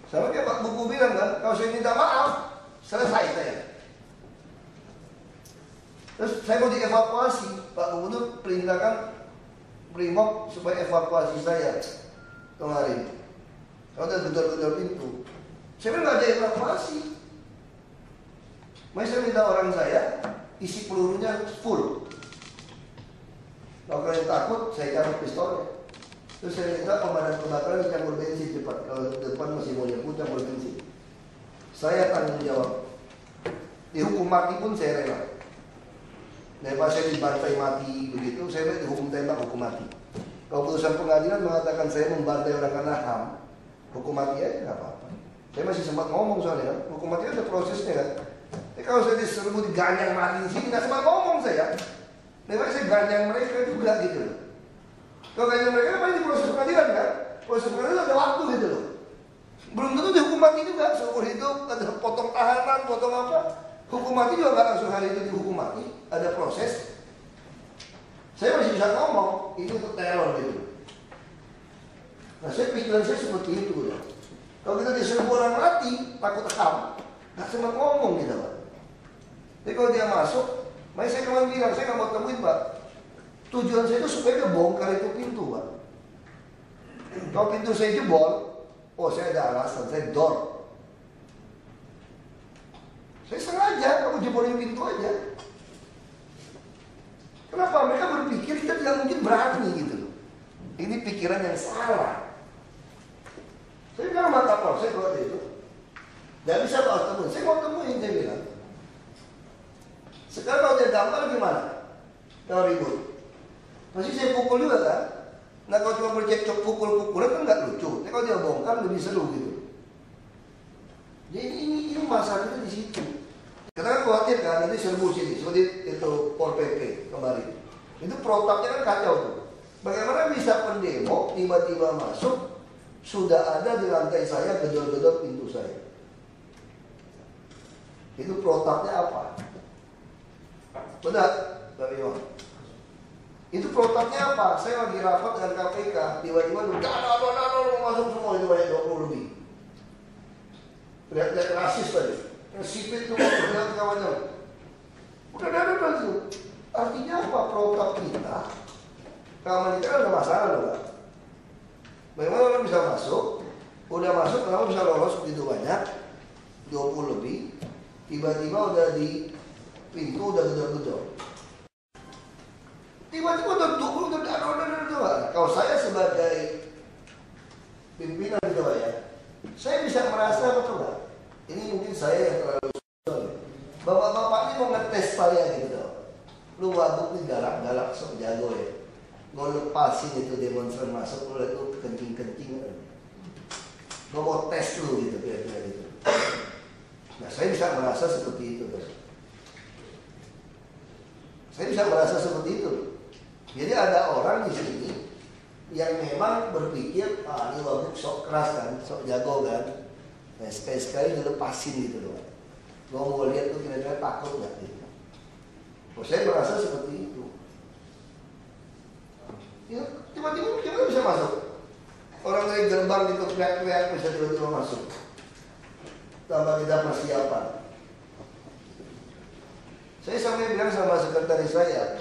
Sama kayak Pak Buku bilang kan, kalau saya minta maaf, selesai saya. Terus saya mau dievakuasi, Pak Gubernur perintahkan Brimob supaya evakuasi saya kemarin. Kalau udah gedor-gedor pintu, saya bilang nggak ada evakuasi. Makanya saya minta orang saya isi pelurunya full. Kalau kalian takut, saya cabut pistolnya. Terus saya minta pemadam kebakaran campur bensin cepat. Kalau depan masih mau nyebut campur bensin. Saya tanggung jawab. Dihukum mati pun saya rela. Daripada saya dibantai mati begitu, saya dihukum tembak, hukum mati. Kalau putusan pengadilan mengatakan saya membantai orang karena HAM, hukum mati aja nggak apa-apa. Saya masih sempat ngomong soalnya, hukum mati ada prosesnya kan. Tapi kalau saya diserbu diganyang mati di sini, nggak sempat ngomong saya. Daripada saya ganyang mereka juga gitu loh. Kalau ganyang mereka apa di proses pengadilan kan? Proses pengadilan ada waktu gitu loh. Belum tentu dihukum mati juga, seumur hidup, ada potong tahanan, potong apa. Hukum mati juga nggak langsung hari itu dihukum mati, ada proses. Saya masih bisa ngomong, ini untuk teror gitu. Nah saya pikiran saya seperti itu ya. Kalau kita diserbu orang mati, takut HAM, nggak sempat ngomong gitu Pak. Jadi kalau dia masuk, makanya saya kemarin bilang, saya nggak mau temuin Pak. Tujuan saya itu supaya dia bongkar itu pintu Pak. Kalau pintu saya jebol, oh saya ada alasan, saya door. Saya sengaja, aku jebolin pintu aja. Kenapa? Mereka berpikir kita tidak mungkin berani gitu loh. Ini pikiran yang salah. Saya bilang sama kapal, saya keluar dari itu. Gak bisa Pak temuin, saya mau temuin, saya bilang. Sekarang kalau dia gampang gimana? Kalau ribut. Pasti saya pukul juga kan? Nah kalau cuma bercekcok pukul-pukulan kan nggak lucu. Tapi kalau dia bongkar lebih seru gitu. Jadi ini masalahnya di situ. Kita kan khawatir kan, nanti serbu sini, seperti itu Pol PP kemarin. Itu protapnya kan kacau tuh. Bagaimana bisa pendemo tiba-tiba masuk, sudah ada di lantai saya gedor-gedor pintu saya. Itu protapnya apa? Benar, Pak Bimo? Itu protapnya apa? Saya lagi rapat dengan KPK, tiba-tiba mau masuk semua, itu banyak 20 lebih. Teriak-teriak rasis tadi. Sipit itu mau bilang kawannya. Udah itu. Artinya apa? Protap kita, keamanan kita ada masalah loh Pak. Bagaimana orang bisa masuk? Udah masuk, kenapa bisa lolos begitu banyak? 20 lebih. Tiba-tiba udah di pintu udah gedor-gedor. Tiba-tiba udah 20 udah. Kalau saya sebagai pimpinan gitu ya, saya bisa merasa betul Pak. Ini mungkin saya yang terlalu bapak-bapak ini mau ngetes saya gitu. Lu wabuk nih galak-galak sok jago ya. Gue lepasin itu demonstran masuk, lu itu kencing-kencing. Gue mau tes lu gitu kira-kira gitu. Nah saya bisa merasa seperti itu. Saya bisa merasa seperti itu. Jadi ada orang di sini yang memang berpikir, ah ini wabuk sok keras kan, sok jago kan. Nah sekali-sekali dilepasin gitu loh. Gue mau lihat tuh kira-kira takut gak gitu. Oh, saya merasa seperti itu. Ya, tiba-tiba kita bisa masuk. Orang dari gerbang itu teriak-teriak bisa tiba-tiba masuk. Tanpa kita persiapan. Saya sampai bilang sama sekretaris saya,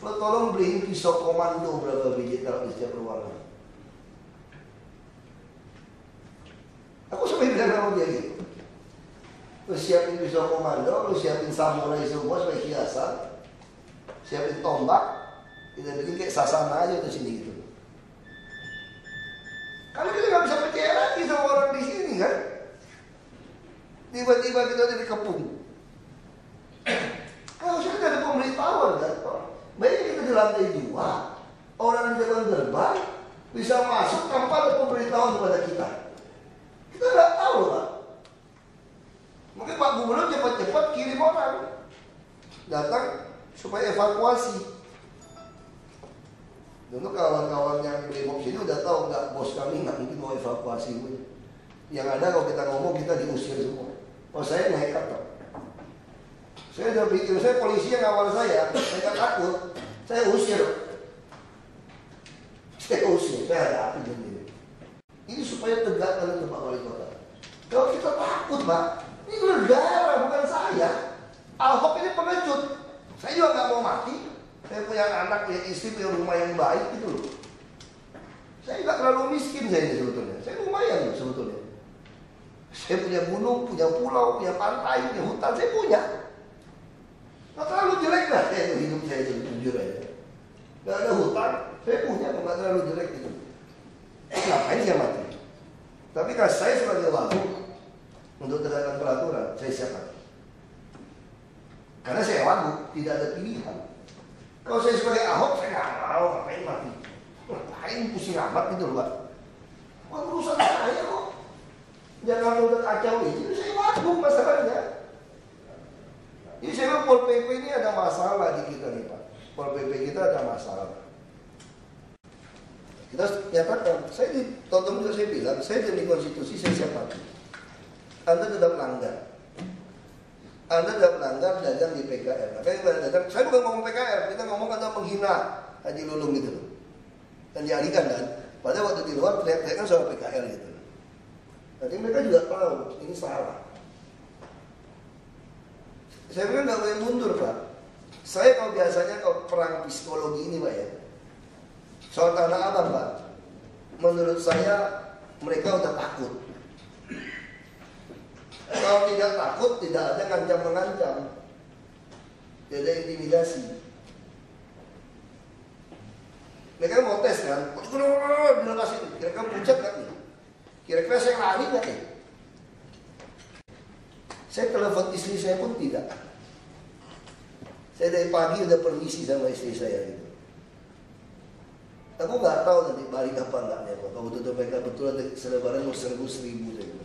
lo tolong beliin pisau komando berapa biji taruh di setiap ruangan. Aku sampai bilang sama dia gitu. Lu siapin pisau komando, lu siapin samurai semua sebagai hiasan, siapin tombak, kita bikin kayak sasana aja di sini gitu. Karena kita nggak bisa percaya lagi sama orang di sini kan. Tiba-tiba kita udah dikepung. Kalau kita ada pemberitahuan kan, baiknya kita di lantai 2, orang di dalam gerbang bisa masuk tanpa ada pemberitahuan kepada kita. Kita nggak tahu Pak. Mungkin Pak Gubernur cepat-cepat kirim orang datang supaya evakuasi. Tentu kawan-kawan yang Brimob sini udah tahu nggak, bos kami nggak mungkin mau evakuasi. Yang ada kalau kita ngomong kita diusir semua. Oh saya nekat Pak. Saya udah pikir, saya polisi yang awal saya nggak takut, saya usir. Saya hadapi sendiri. Ini supaya tegakkan itu Pak Wali Kota. Kalau kita takut Pak, ini negara bukan saya. Ahok ini pengecut. Saya juga nggak mau mati. Saya punya anak, punya istri, punya rumah yang baik gitu loh. Saya nggak terlalu miskin saya ini sebetulnya. Saya lumayan loh sebetulnya. Saya punya gunung, punya pulau, punya pantai, punya hutan, saya punya. Nggak terlalu jelek lah saya hidup saya jujur aja. Nggak ada hutan, saya punya, nggak terlalu jelek gitu. Ngapain saya mati? Tapi kalau saya sebagai wagub untuk tegakkan peraturan, saya siapkan. Karena saya wagub, tidak ada pilihan. Kalau saya sebagai Ahok, saya nggak mau, ngapain mati? Ngapain pusing amat gitu loh Pak. Wah, urusan saya kok. Jangan udah kacau ini, saya wagub masalahnya. Jadi saya bilang Pol PP ini ada masalah di kita nih Pak. Pol PP kita ada masalah. Kita nyatakan, saya di Totem juga saya bilang, saya demi konstitusi saya siap mati. Anda tetap langgar. Anda tetap langgar dagang di PKR. Makanya saya bukan ngomong PKR, kita ngomong Anda menghina Haji Lulung gitu loh. Dan dialihkan kan. Padahal waktu di luar teriak-teriakan soal PKR gitu. Jadi mereka juga tahu ini salah. Saya bilang nggak boleh mundur Pak. Saya kalau biasanya kalau perang psikologi ini Pak ya, soal Tanah Abang Pak, menurut saya mereka udah takut. Kalau tidak takut, tidak ada ngancam-mengancam, tidak ada intimidasi. Mereka mau tes kan, dilepasin, kira-kira pucat gak nih? Kira-kira saya lari gak nih? Saya telepon istri saya pun tidak. Saya dari pagi udah permisi sama istri saya gitu. Aku nggak tahu nanti balik apa enggaknya. Kalau betul-betul mereka betul ada selebaran mau 1.000 saya.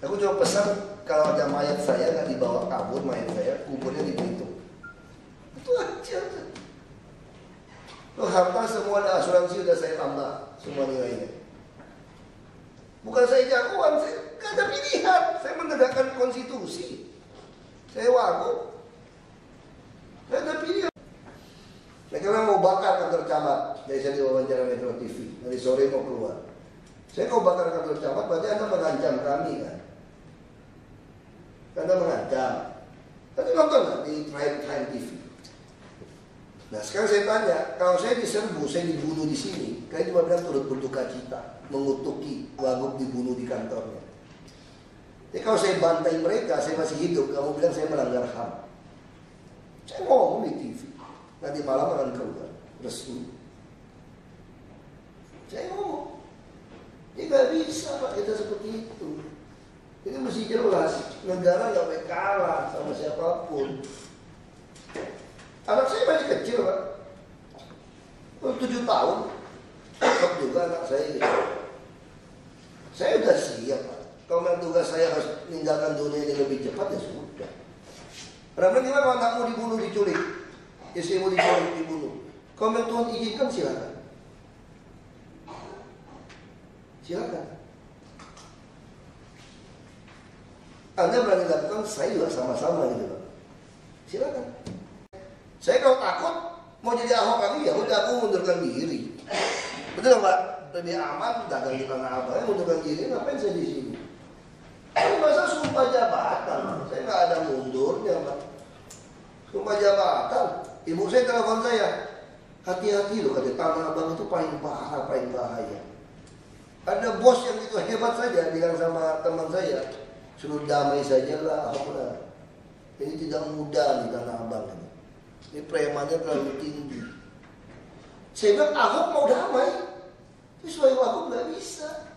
Aku cuma pesan kalau ada mayat saya nggak dibawa kabur mayat saya, kuburnya di Belitung. Itu aja. Loh, harta semua ada asuransi udah saya tambah semua nilainya. Bukan saya jagoan, saya nggak ada pilihan. Saya menegakkan konstitusi. Saya wagub. Nggak ada pilihan. Mereka mau bakar kantor camat. Dari saya diwawancara Metro TV. Dari sore mau keluar. Saya mau bakar kantor camat, berarti Anda mengancam kami kan? Anda mengancam. Tapi nonton nggak di Prime TV? Nah sekarang saya tanya, kalau saya diserbu, saya dibunuh di sini, kalian cuma bilang turut berduka cita, mengutuki wagub dibunuh di kantornya. Jadi kalau saya bantai mereka, saya masih hidup, kamu bilang saya melanggar HAM. Saya ngomong di TV. Nanti malam akan keluar resmi. Saya ngomong. Ini gak bisa Pak kita seperti itu. Ini mesti jelas. Negara gak boleh kalah sama siapapun. Anak saya masih kecil Pak. 7 tahun. Tetap juga anak saya gitu. Saya udah siap Pak. Kalau memang tugas saya harus meninggalkan dunia ini lebih cepat ya sudah. Karena gimana kalau anakmu dibunuh, diculik, istrimu diculik, dibunuh. Kalau memang Tuhan izinkan silakan. Silakan. Anda berani lakukan, saya juga sama-sama gitu Pak. Silakan. Saya kalau takut mau jadi Ahok lagi ya udah aku mundurkan diri. Betul Pak? Lebih aman dagang di Tanah Abang, mundurkan diri, ngapain saya di sini? Ini masa sumpah jabatan, saya nggak ada mundurnya Pak. Sumpah jabatan, ibu saya telepon saya, hati-hati loh kata Tanah Abang itu paling parah, paling bahaya. Ada bos yang itu hebat saja bilang sama teman saya, suruh damai sajalah Ahok lah. Ini tidak mudah di Tanah Abang ini. Ini premannya terlalu tinggi. Saya bilang Ahok mau damai, tapi sebagai wagub nggak bisa.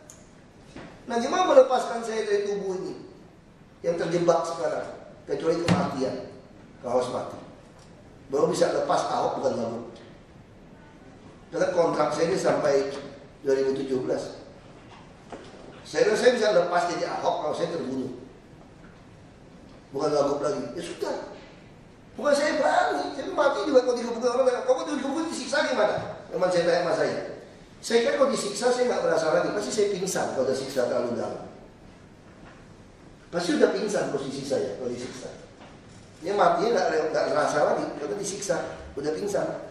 Nah gimana melepaskan saya dari tubuh ini yang terjebak sekarang, kecuali kematian, kalau harus mati. Baru bisa lepas Ahok bukan wagub. Karena kontrak saya ini sampai 2017. Saya bisa lepas jadi Ahok kalau saya terbunuh, bukan wagub lagi. Ya sudah. Bukan saya berani, saya mati juga kalau dikebukin orang. Kalau dikebukin disiksa gimana? Teman saya tanya sama saya kira kalau disiksa saya nggak berasa lagi, pasti saya pingsan kalau udah siksa terlalu dalam. Pasti udah pingsan posisi saya kalau disiksa. Dia matinya nggak terasa lagi, kalau disiksa udah pingsan.